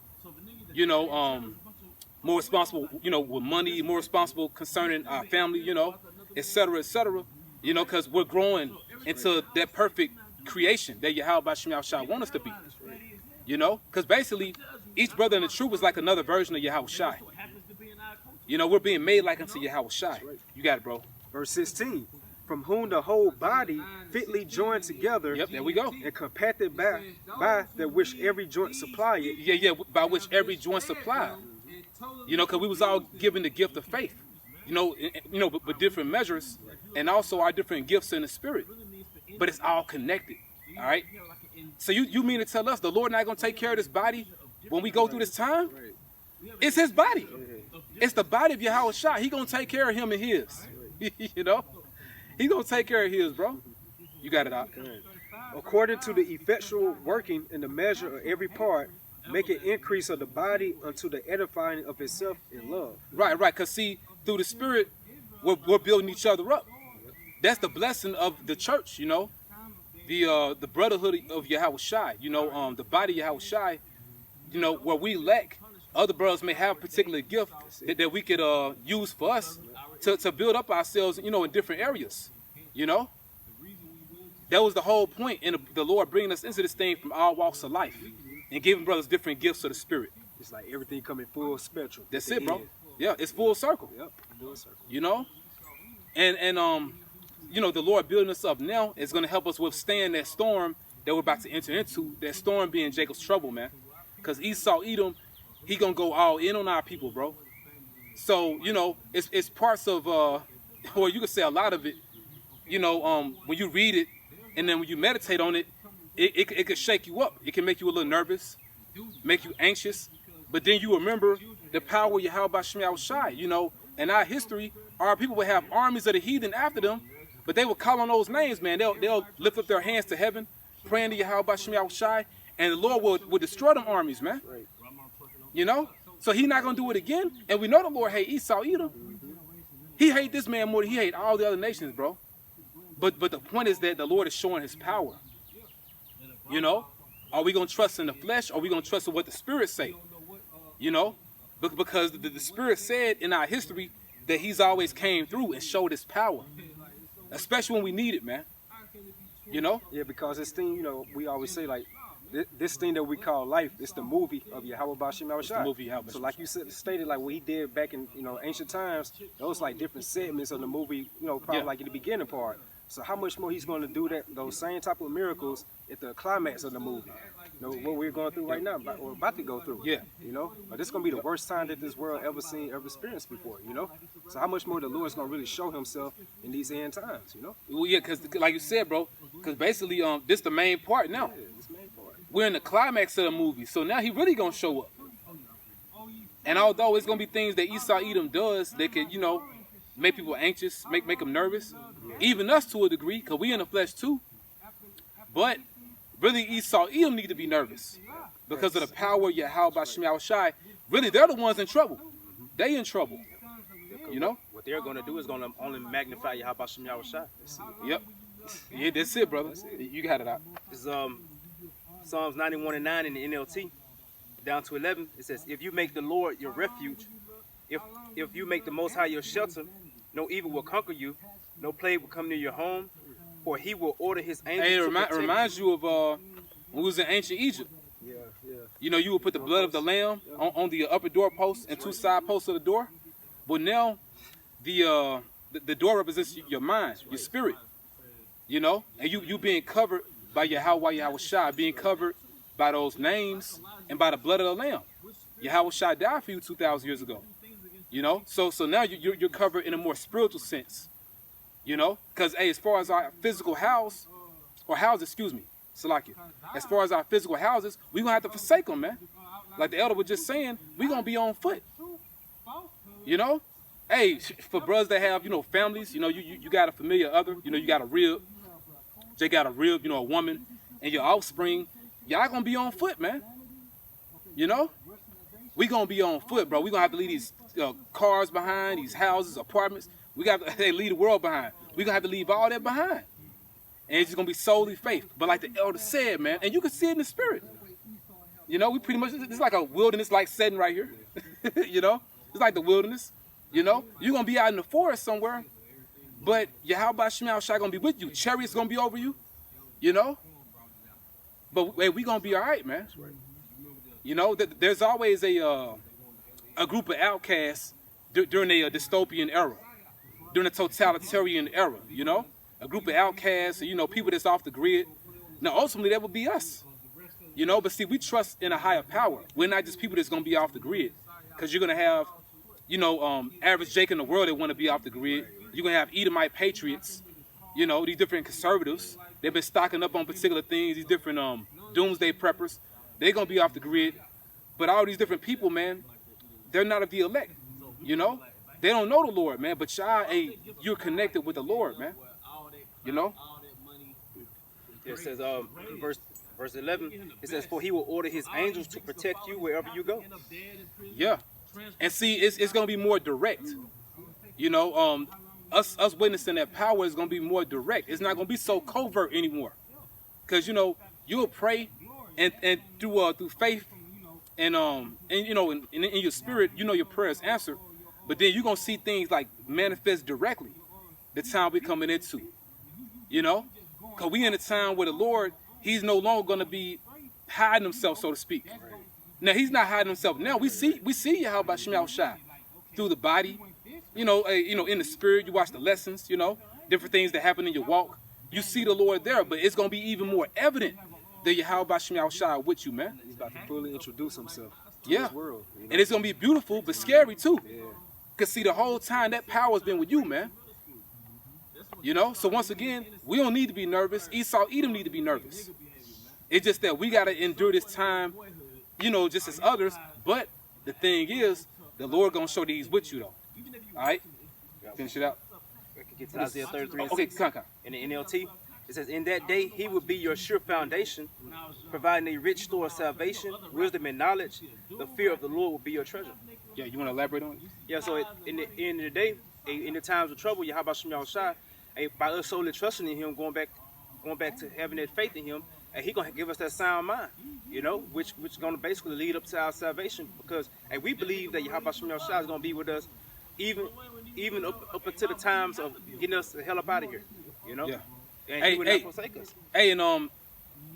you know, more responsible, you know, with money, more responsible concerning our family, you know, et cetera, you know, because we're growing into that perfect creation that Yahweh Bashim Yahushai want us to be, you know, because basically each brother in the truth is like another version of Yahushai. You know, we're being made like unto Yahushai. You got it, bro. Verse 16. From whom the whole body fitly joined together, Yep, there we go. and compacted by that which every joint supply it. Yeah, by which every joint supplied. You know, because we was all given the gift of faith. You know, but different measures, and also our different gifts in the spirit. But it's all connected. All right. So you mean to tell us the Lord not gonna take care of this body when we go through this time? It's His body. It's the body of Yahushua. He gonna take care of him and his. You know, He gonna take care of his, bro. You got it out. According to the effectual working in the measure of every part, make an increase of the body unto the edifying of itself in love. Right. Because see, through the Spirit, we're building each other up. That's the blessing of the church, you know, the brotherhood of Yahushai. You know, the body of Yahushai. You know, where we lack, other brothers may have a particular gift that we could use for us to build up ourselves, you know, in different areas. You know, that was the whole point in the Lord bringing us into this thing from all walks of life and giving brothers different gifts of the Spirit. It's like everything coming full spectrum. That's at it, the bro. end. Yeah, it's full circle. Yep, full circle. You know, and you know, the Lord building us up now is going to help us withstand that storm that we're about to enter into. That storm being Jacob's trouble, man. Because Esau, Edom, he gonna go all in on our people, bro. So, you know, it's parts of, or you could say a lot of it, you know, when you read it and then when you meditate on it, it could shake you up. It can make you a little nervous, make you anxious. But then you remember the power of Yahweh Bashim Yahushai. You know, in our history, our people would have armies of the heathen after them, but they would call on those names, man. They'll lift up their hands to heaven, praying to Yahweh Bashim Yahushai, and the Lord will destroy them armies, man. You know? So He's not going to do it again. And we know the Lord hate Esau, Edom. He hate this man more than He hate all the other nations, bro. But the point is that the Lord is showing His power. You know? Are we going to trust in the flesh, or are we going to trust in what the Spirit say? You know? Because the Spirit said in our history that He's always came through and showed His power. Especially when we need it, man. You know? Yeah, because this thing, you know, we always say, like, this thing that we call life, it's the movie of Yahweh Bashim Yahushai. the movie Yahweh So like you stated, like what he did back in, you know, ancient times, those like different segments of the movie, you know, probably Yeah. like in the beginning part. So how much more he's going to do those same type of miracles at the climax of the movie? You know, what we're going through right now, or about to go through. Yeah. You know, but this is going to be the worst time that this world ever seen, ever experienced before, you know? So how much more the Lord's going to really show himself in these end times, you know? Well, yeah, because like you said, bro, because basically this the main part now. Yeah, this main part. We're in the climax of the movie, so now He really gonna show up. And although it's gonna be things that Esau Edom does that can, you know, make people anxious, make them nervous, even us to a degree, because we in the flesh too. But really Esau Edom need to be nervous because of the power of Yahweh Bashim Yahushai. Really, they're the ones in trouble. They in trouble. You know? What they're going to do is going to only magnify Yahweh Bashim Yahushai. Yep. Yeah, that's it, brother. You got it out. It's Psalms 91:9 in the NLT, down to 11. It says, "If you make the Lord your refuge, if you make the Most High your shelter, no evil will conquer you, no plague will come near your home, for He will order His angels Hey, it to protect reminds you of when we was in ancient Egypt. Yeah, yeah. You know, you would put the blood of the lamb on the upper door post and two side posts of the door. But now, the door represents your mind, your spirit. You know, and you being covered by Yahweh Yahushua, being covered by those names and by the blood of the Lamb. Yahweh Shai died for you 2,000 years ago. You know, so now you're covered in a more spiritual sense. You know, because hey, as far as our physical house or houses, excuse me, Salakia, as far as our physical houses, we gonna have to forsake them, man. Like the elder was just saying, we gonna be on foot. You know, hey, for brothers that have, you know, families, you know, you got a familiar other, you know, you got a rib, they got a rib, you know, a woman, and your offspring, y'all gonna be on foot, man. You know, we gonna be on foot, bro. We gonna have to leave these cars behind, these houses, apartments. We got to leave the world behind. We gonna have to leave all that behind, and it's just gonna be solely faith. But like the elder said, man, and you can see it in the spirit. You know, we pretty much, it's like a wilderness-like setting right here. You know, it's like the wilderness. You know, you're gonna be out in the forest somewhere, but Yahweh Shai gonna be with you. Chariots gonna be over you. You know, but hey, we gonna be all right, man. You know, there's always a group of outcasts during a dystopian era, during a totalitarian era. You know, a group of outcasts, you know, people that's off the grid. Now, ultimately, that would be us. You know, but see, we trust in a higher power. We're not just people that's gonna be off the grid, because you're gonna have, you know, average Jake in the world that want to be off the grid. You're gonna have Edomite patriots. You know, these different conservatives. They've been stocking up on particular things. These different doomsday preppers. They're gonna be off the grid. But all these different people, man, they're not of the elect. You know, they don't know the Lord, man. But y'all, hey, you're connected with the Lord, man. You know. It says, verse 11, it says, "For he will order his angels to protect you wherever you go." Yeah, and see, it's gonna be more direct. You know, us witnessing that power is gonna be more direct. It's not gonna be so covert anymore, because you know you'll pray, and through faith, and you know in your spirit, you know your prayer is answered, but then you're gonna see things like manifest directly. The time we're coming into, you know, because we in a time where the Lord, He's no longer gonna be hiding Himself, so to speak. Now He's not hiding Himself. Now we see Yahweh Shai through the body. You know, in the spirit, you watch the lessons, you know, different things that happen in your walk. You see the Lord there, but it's going to be even more evident that Yahweh Shai with you, man. He's about to fully introduce himself to Yeah. this world. You know? And it's going to be beautiful, but scary too. Yeah. Because see, the whole time that power's been with you, man. You know, so once again, we don't need to be nervous. Esau, Edom need to be nervous. It's just that we got to endure this time, you know, just as others. But the thing is, the Lord going to show that He's with you, though. All right, finish it out. We can get to Isaiah 33 and Okay, 6. come. In the NLT, it says, "In that day he will be your sure foundation, providing a rich store of salvation, wisdom and knowledge. The fear of the Lord will be your treasure." Yeah, you want to elaborate on it? Yeah, so in the end of the day, in the times of trouble, Yahweh Shai, by us solely trusting in Him, going back to having that faith in Him, and He gonna give us that sound mind, you know, which gonna basically lead up to our salvation, because we believe that Yahweh Shai is gonna be with us, even up until the times of getting us the hell up out of here, you know. Yeah. And Hey, He will hey. not forsake us. Hey, and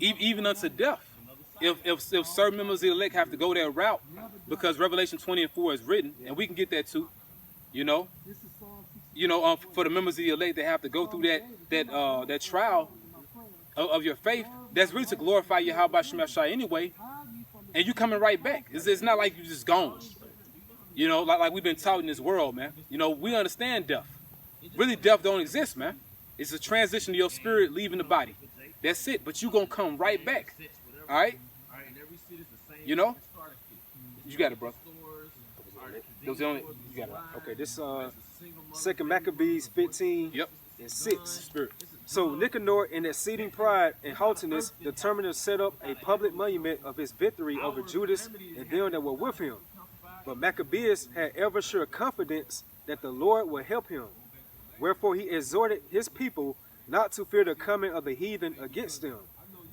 even unto death. If certain members of the elect have to go that route, because Revelation 20 and 4 is written, and we can get that too, you know. For the members of the elect that have to go through that trial of your faith, that's really to glorify Yahweh Shai anyway, and you coming right back. It's not like you just gone. You know, like we've been taught in this world, man. You know, we understand death. Really, death don't exist, man. It's a transition to your spirit leaving the body. That's it. But you gonna come right back. All right? You know? You got it, bro. Those the only. You got it. Okay, this 2 Maccabees 15 Yep. and 6. Spirit. So Nicanor, in exceeding pride and haughtiness, determined to set up a public monument of his victory over Judas and them that were with him. But Maccabeus had ever sure confidence that the Lord would help him. Wherefore he exhorted his people not to fear the coming of the heathen against them,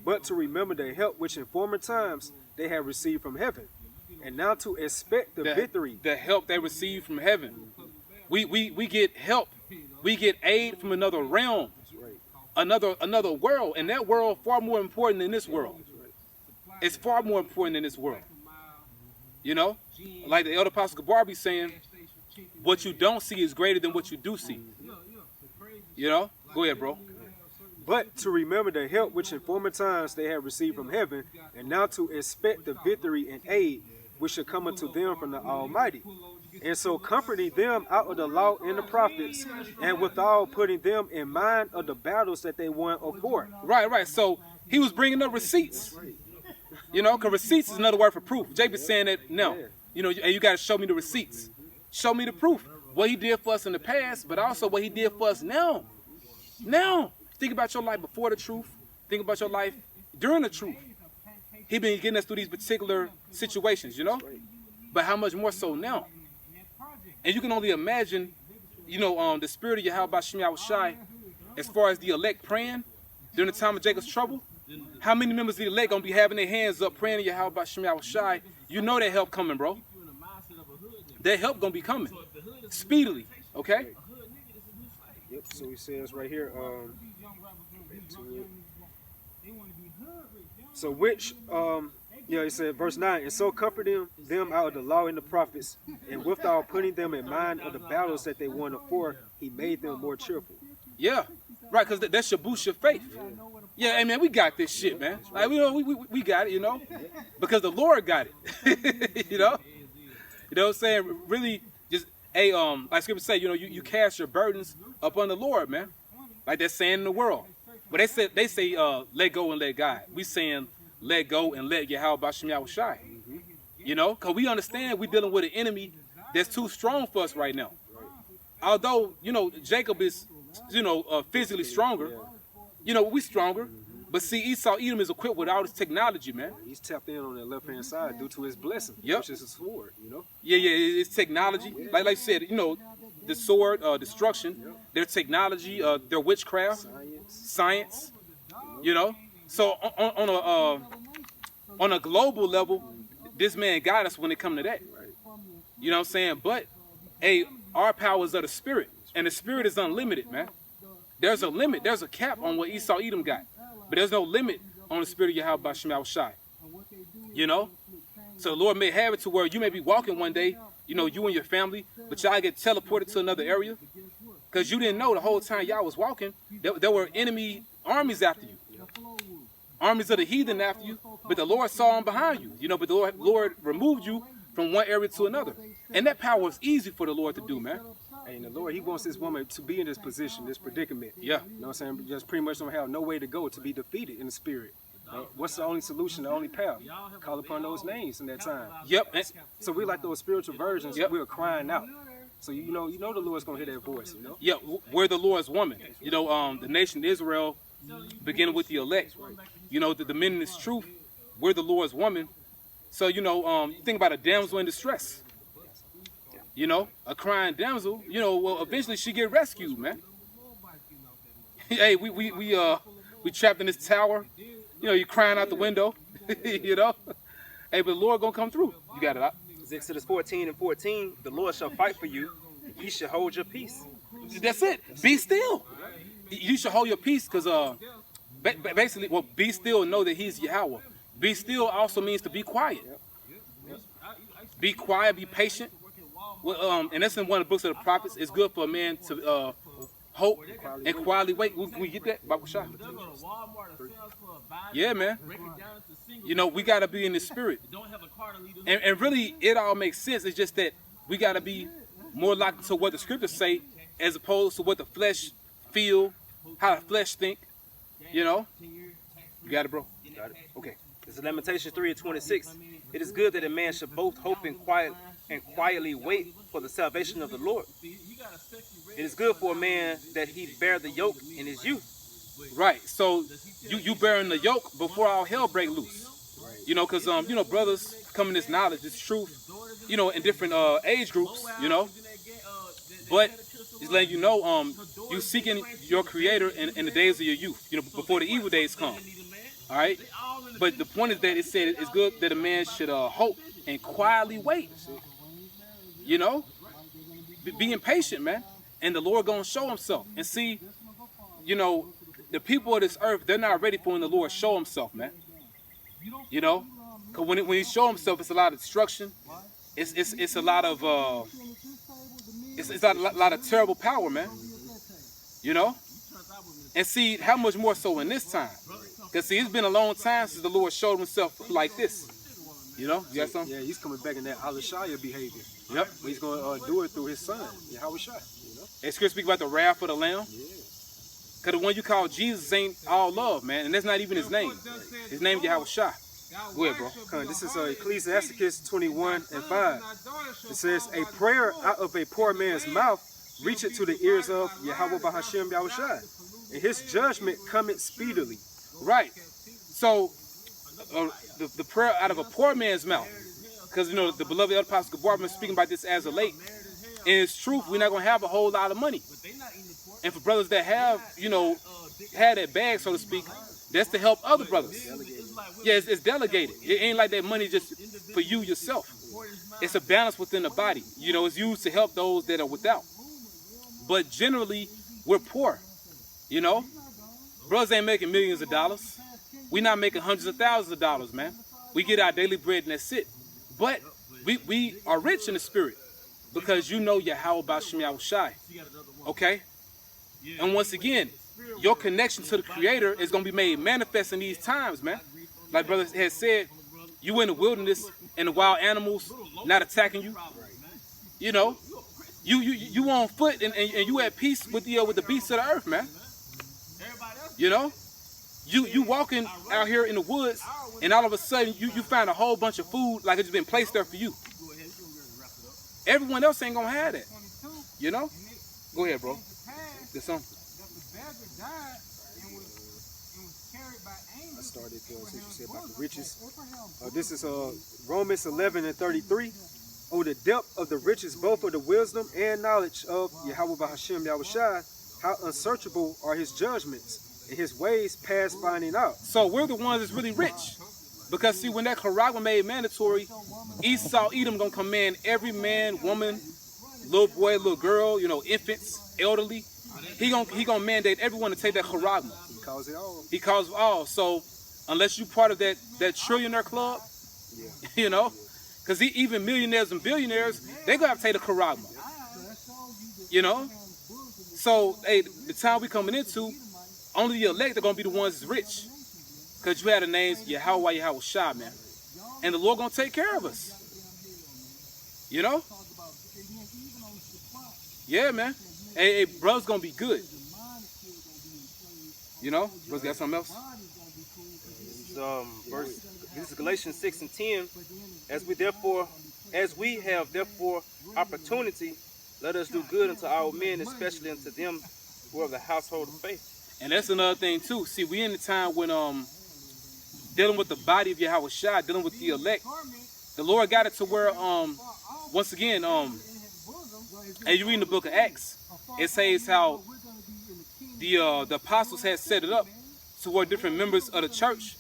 but to remember the help which in former times they had received from heaven, and now to expect the victory. The help they receive from heaven. We get help. We get aid from another realm, another world, and that world far more important than this world. It's far more important than this world. You know, like the Elder Apostle Gabar be saying, what you don't see is greater than what you do see. You know? Go ahead, bro. But to remember the help which in former times they had received from heaven, and now to expect the victory and aid which should come unto them from the Almighty. And so comforting them out of the law and the prophets, and withal putting them in mind of the battles that they won afore. Right. So he was bringing up receipts. You know, because receipts is another word for proof. Jabez saying that, no, you know, and you got to show me the receipts. Show me the proof. What he did for us in the past, but also what he did for us now. Now, think about your life before the truth. Think about your life during the truth. He been getting us through these particular situations, you know? But how much more so now? And you can only imagine, you know, the spirit of Yahweh Shem Yahushai, as far as the elect praying during the time of Jacob's trouble. How many members of the elect gonna be having their hands up praying to Yahweh Shem Yahushai? You know that help coming, bro. That help gonna be coming speedily, okay? Yep, so he says right here, so which, he said, verse 9, and so comforting them out of the law and the prophets, and withal putting them in mind of the battles that they won afore, he made them more cheerful. Yeah, right, because that should boost your faith. Yeah, hey, man, we got this shit, man. Like, we got it, you know, because the Lord got it, you know? You know what I'm saying? Really, just, hey, like Scripture say, you know, you cast your burdens upon the Lord, man. Like they're saying in the world. But they say, let go and let God. We saying, let go and let Yahweh Shem Yahushai. You know, because we understand we're dealing with an enemy that's too strong for us right now. Although, you know, Jacob is, you know, physically stronger. You know, we stronger. But see, Esau Edom is equipped with all this technology, man. He's tapped in on the left-hand side due to his blessing, which is a sword, you know? Yeah, it's technology. Like I said, you know, the sword, destruction, their technology, their witchcraft, science, you know? So on a global level, this man got us when it come to that. You know what I'm saying? But, hey, our powers are the spirit, and the spirit is unlimited, man. There's a limit, there's a cap on what Esau Edom got. But there's no limit on the spirit of Yahweh Shem Yahushai. You know? So the Lord may have it to where you may be walking one day, you know, you and your family, but y'all get teleported to another area. Because you didn't know the whole time y'all was walking, there were enemy armies after you. Armies of the heathen after you. But the Lord saw them behind you. You know, but the Lord removed you from one area to another. And that power is easy for the Lord to do, man. And the Lord, he wants this woman to be in this position, this predicament. Yeah. You know what I'm saying? Just pretty much don't have no way to go to be defeated in the spirit. What's the only solution, the only path? Call upon those names in that time. Yep. So we like those spiritual versions, Yep. we're crying out. So you know the Lord's going to hear that voice, you know? Yeah, we're the Lord's woman. You know, the nation Israel, beginning with the elect. You know, the men in this truth, we're the Lord's woman. So, you know, you think about a damsel in distress. You know, a crying damsel, you know, well, eventually she get rescued, man. Hey, we trapped in this tower. You know, you're crying out the window, you know. Hey, but the Lord gonna come through. You got it out. Exodus 14:14, the Lord shall fight for you. Ye shall hold your peace. That's it. Be still. You should hold your peace because basically, well, be still and know that he's Yahweh. Be still also means to be quiet. Be quiet, be patient. Well, and that's in one of the books of the prophets. It's good for a man to hope and quietly wait. We get that? Bible shot. Yeah, man. You know, we got to be in the spirit. And really, it all makes sense. It's just that we got to be more like to what the scriptures say as opposed to what the flesh feel, how the flesh think. You know? You got it, bro? Got it. Okay. This is Lamentations 3:26. It is good that a man should both hope and quietly wait for the salvation of the Lord. It is good for a man that he bear the yoke in his youth. Right. So you bearing the yoke before all hell break loose. You know, because you know, brothers come in this knowledge, this truth, you know, in different age groups, you know. But it's letting you know, you seeking your creator in the days of your youth, you know, before the evil days come. All right. But the point is that it said it's good that a man should hope and quietly wait. You know, being patient, man. And the Lord gonna show himself. And see, you know, the people of this earth, they're not ready for when the Lord show himself, man. You know, because when he show himself, it's a lot of destruction. It's a lot of it's a lot of terrible power, man. You know? And see, how much more so in this time? Because see, it's been a long time since the Lord showed himself like this. You know? You got something? Yeah, he's coming back in that Alashaya behavior. Yep. But he's going to do it through his son, Yahushua. You know? And Scripture speak about the wrath of the Lamb. Yeah. Because the one you call Jesus ain't all love, man. And that's not even his name. His name is Yahushua. Go ahead, bro. This is Ecclesiasticus 21:5. It says, a prayer out of a poor man's mouth reacheth to the ears of Yahweh Bahashem Yahushua, and his judgment cometh speedily. Right. So, the prayer out of a poor man's mouth, because, you know, the beloved Elder Apostle Gabar been speaking about this as of late. And it's truth, we're not going to have a whole lot of money. And for brothers that have, you know, had that bag, so to speak, that's to help other brothers. Yeah, it's delegated. It ain't like that money just for you yourself. It's a balance within the body. You know, it's used to help those that are without. But generally, we're poor. You know, brothers ain't making millions of dollars. We're not making hundreds of thousands of dollars, man. We get our daily bread and that's it. But we are rich in the spirit because you know Yahweh B'Shem Yahushai. Okay? And once again, your connection to the Creator is going to be made manifest in these times, man. Like brother has said, you in the wilderness and the wild animals not attacking you. You know, you on foot and you at peace with the beasts of the earth, man. You know, you walking out here in the woods and all of a sudden you find a whole bunch of food like it's been placed there for you. Everyone else ain't gonna have that. You know? Go ahead, bro. There's something. I started since you said about the riches. This is Romans 11:33. Oh, the depth of the riches, both of the wisdom and knowledge of Yahweh Bahashem Yahushai, how unsearchable are his judgments, and his ways past finding out. So we're the ones that's really rich. Because see, when that Karagma made mandatory, Esau, Edom gonna command every man, woman, little boy, little girl, you know, infants, elderly. He gonna mandate everyone to take that Karagma. He calls it all. He calls it all. So unless you part of that trillionaire club, Yeah. you know, because even millionaires and billionaires, they gonna have to take the Karagma. You know? So hey, the time we coming into, only the elect are gonna be the ones that's rich. Because you had the names Yahweh, Yahweh Shah, man. And the Lord gonna take care of us. You know? Yeah, man. Hey, bro's gonna be good. You know? Bro's got something else? This is Galatians 6:10. As we have therefore opportunity, let us do good unto our men, especially unto them who are of the household of faith. And that's another thing too. See, we in the time when dealing with the body of Yahweh Shai, dealing with the elect, the Lord got it to where once again, as you read in the book of Acts, it says how the apostles had set it up to where different members of the church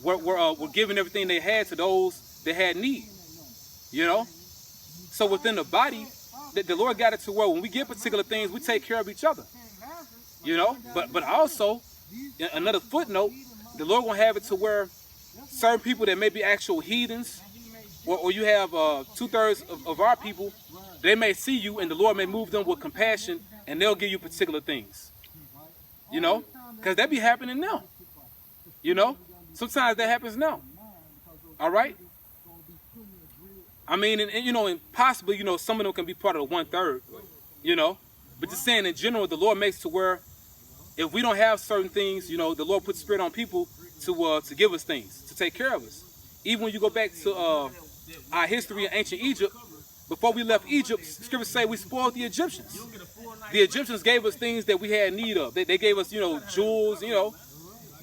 were giving everything they had to those that had need. You know? So within the body, the Lord got it to where when we get particular things, we take care of each other. You know? But also, another footnote, the Lord gonna have it to where certain people that may be actual heathens, or you have 2/3 of our people, they may see you and the Lord may move them with compassion and they'll give you particular things. You know? Because that be happening now. You know? Sometimes that happens now. All right? I mean, and you know, and possibly, you know, some of them can be part of the 1/3, you know? But just saying in general, the Lord makes to where if we don't have certain things, you know, the Lord puts spirit on people to give us things, to take care of us. Even when you go back to our history in ancient Egypt, before we left Egypt, scriptures say we spoiled the Egyptians. The Egyptians gave us things that we had need of. They gave us, you know, jewels, you know,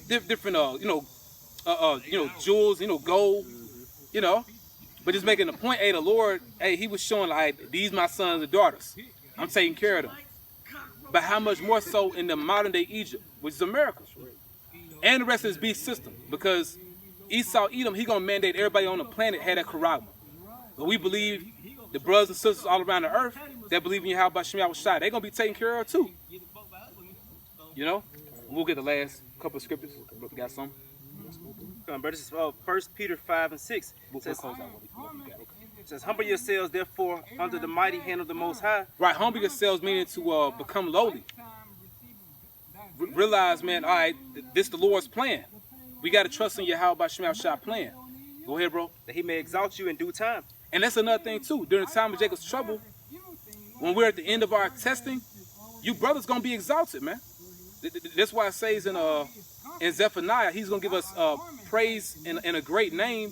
different, jewels, you know, gold, you know. But just making the point, hey, the Lord, hey, he was showing like, these my sons and daughters. I'm taking care of them. But how much more so in the modern day Egypt, which is America, and the rest of this beast system, because Esau, Edom, he gonna mandate everybody on the planet had that Karagma. But we believe the brothers and sisters all around the earth that believe in Yahweh B'Shem Yahushai, they're gonna be taken care of too. You know, we'll get the last couple of scriptures. We got some. This is 1 Peter 5:6. It says, humble yourselves therefore under the mighty hand of the Most High. Right, humble yourselves meaning to become lowly. realize, man, all right, this the Lord's plan. We got to trust in Yahweh Ba'Shem Yahushua plan. Go ahead, bro. That he may exalt you in due time. And that's another thing, too. During the time of Jacob's trouble, when we're at the end of our testing, you brothers going to be exalted, man. That's why it says in Zephaniah, he's going to give us praise and a great name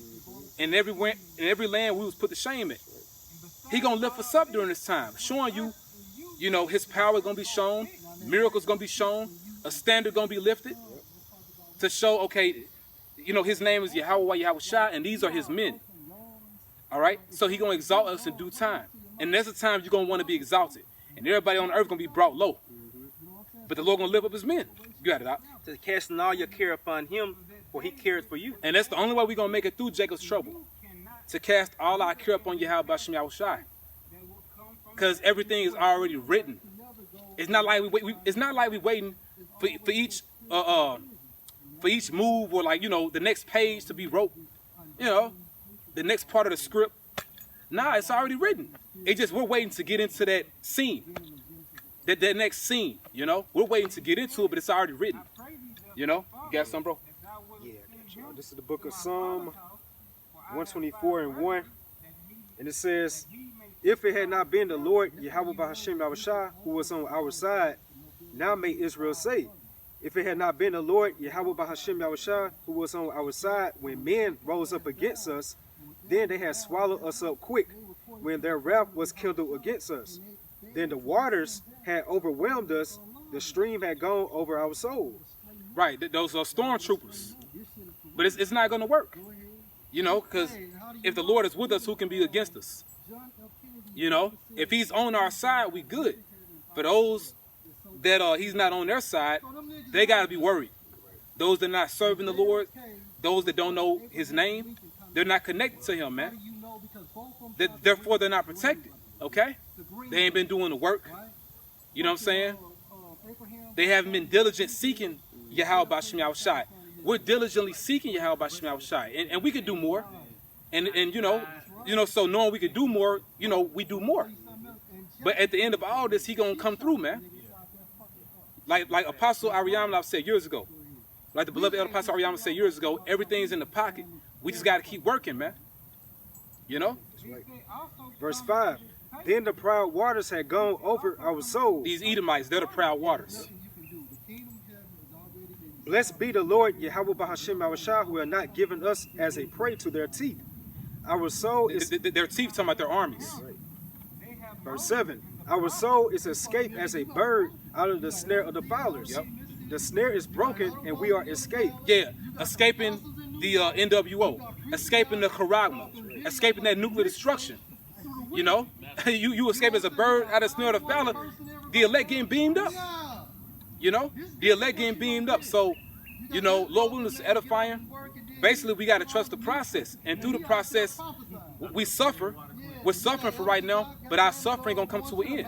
in every land we was put to shame at. He going to lift us up during this time, showing you, you know, his power is going to be shown, miracles going to be shown, a standard going to be lifted to show, okay, you know, his name is Yahweh Yahushua, and these are his men. All right? So he's going to exalt us in due time. And there's a time you're going to want to be exalted. And everybody on earth going to be brought low. But the Lord going to lift up his men. You got it out. To casting all your care upon him, for he cared for you. And that's the only way we're going to make it through Jacob's trouble. To cast all our care upon Yahweh Ba'Shem Yahushua. Because everything is already written. It's not like we waiting for each move, or like, you know, the next page to be wrote, you know, the next part of the script. Nah, it's already written. It's just we're waiting to get into that scene, that next scene, you know. We're waiting to get into it, but it's already written, you know. You got something, bro? Yeah, this is the book of Psalm 124:1, and it says, if it had not been the Lord Yahweh Ba'Shem Yahushua who was on our side, now may Israel say, if it had not been the Lord Yahweh Ba'Shem Yahushua who was on our side when men rose up against us, then they had swallowed us up quick when their wrath was kindled against us. Then the waters had overwhelmed us, the stream had gone over our souls. Right, those are stormtroopers. But it's not going to work, you know, because if the Lord is with us, who can be against us? You know, if he's on our side, we good. For those that he's not on their side, they got to be worried. Those that are not serving the Lord, those that don't know his name, they're not connected to him, man. Therefore, they're not protected, okay? They ain't been doing the work. You know what I'm saying? They haven't been diligent seeking Yahweh Ba'Shem Yahushua. We're diligently seeking Yahweh Ba'Shem Yahushua, and we can do more. And you know, so knowing we can do more, you know, we do more. But at the end of all this, he gonna come through, man. Like Apostle Ariamla said years ago, like the beloved elder Apostle Ariamla said years ago, everything's in the pocket. We just gotta keep working, man. You know? Verse 5, then the proud waters had gone over our souls. These Edomites, they're the proud waters. Blessed be the Lord Yahweh Ba'Shem Yahushua who had not given us as a prey to their teeth. Our soul is... Their teeth talking about their armies. Verse 7, our soul is escaped as a bird out of the snare of the fowlers. Yep. The snare is broken and we are escaped. Yeah, escaping the NWO, escaping the Karagma, escaping that nuclear destruction. You know, you escape as a bird out of the snare of the fowler, the elect getting beamed up. You know, the elect getting beamed up. So, you know, Lord willing, is edifying. Basically, we got to trust the process. And through the process, we suffer. We're suffering for right now, but our suffering going to come to an end.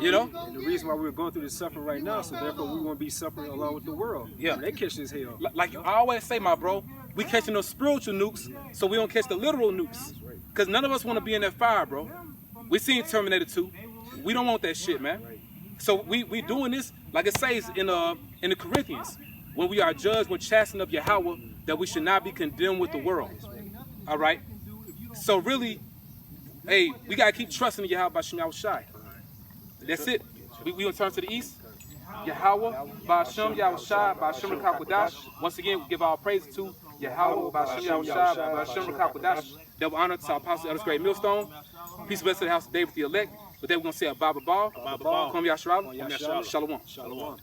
You know? And the reason why we're going through this suffering right now, so therefore we won't be suffering along with the world. Yeah. They catch this hell. Like you always say, my bro, we catching those spiritual nukes, so we don't catch the literal nukes. Because none of us want to be in that fire, bro. We seen Terminator 2. We don't want that shit, man. So we doing this, like it says in the Corinthians, when we are judged, we're chastening of Yahweh, that we should not be condemned with the world. All right? So really, hey, we got to keep trusting in Yahweh Ba'Shem Yahushua. That's it. We going to turn to the east. Yahweh Ba'Shem Yahushua, Ba'Shem Rakakwadash. Once again, we give our praise to Yahweh Ba'Shem Yahushua, Ba'Shem Rakakwadash. Double honor to our apostle, Elder Great Millstone. Peace and blessings to the house of David the elect. With that, we're going to say a Baba Ball. Kwam Yasharala. Shalom. Shalom.